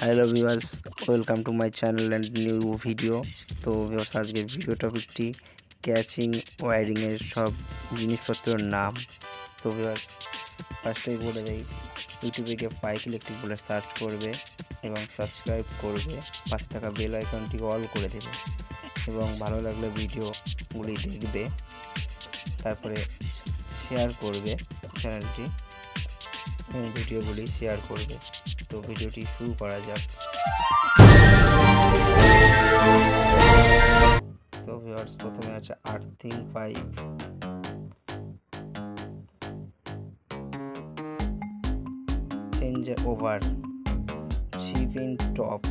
Hello viewers, welcome to my channel and new video. তো viewers, আজকের video টপিকটি catching ওয়্যারিংয়ের সব জিনিসপত্রের নাম। তো ভিউয়ার্স, ফার্স্টেই বলে দেই, ইউটিউবে গিয়ে পাইক ইলেকট্রিক বলে সার্চ করবে এবং সাবস্ক্রাইব করবে, পাশে থাকা বেল আইকনটি অল করে দেবে এবং ভালো লাগলে ভিডিওগুলি দেখবে, তারপরে শেয়ার করবে চ্যানেলটি এবং ভিডিওগুলি শেয়ার করবে। তো ভিডিওটি শুরু করা যাক। তো ভিউয়ার্স, প্রথমে আছে earthing pipe, change over, chip in top,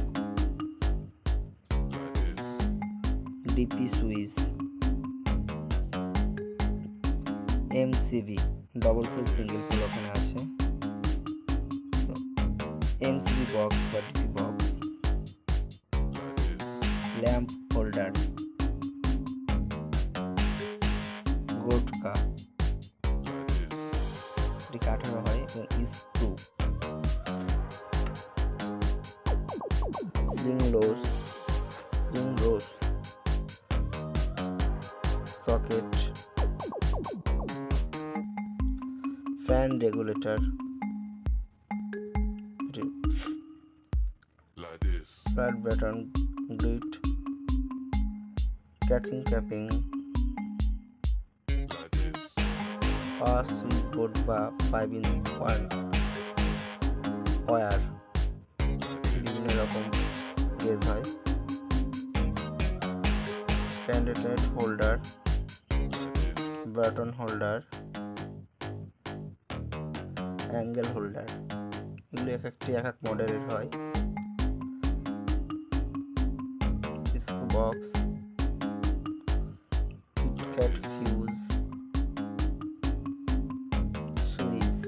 DP switch, MCB double pole single pole ওখানে আছে, এমসিবি বক্স বা ডিপি বক্স, ল্যাম্প হোল্ডার, গোটকা এটি কাঠানো হয় এবং screw, ceiling rose, socket, fan regulator, flat batten grip, casing capping, power switch board বা 5-in-1 wire, বিভিন্ন রকম গেজ হয়, pendant holder, button holder, angle holder, এগুলো এক এক মডেলের হয়, screw box, kit kat fuse, switch,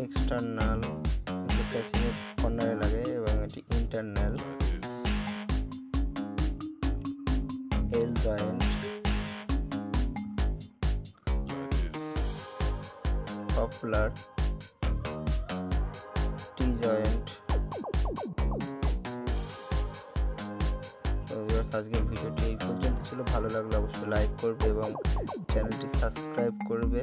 external, ক্যাচিংয়ের কর্নারে লাগে এবং এটি ইন্টারনাল, এল জয়েন্ট, পপুলার, টি জয়েন্ট। তো আজকের ভিডিওটি এই পর্যন্ত ছিল। ভালো লাগলে অবশ্যই লাইক করবে এবং চ্যানেলটি সাবস্ক্রাইব করবে।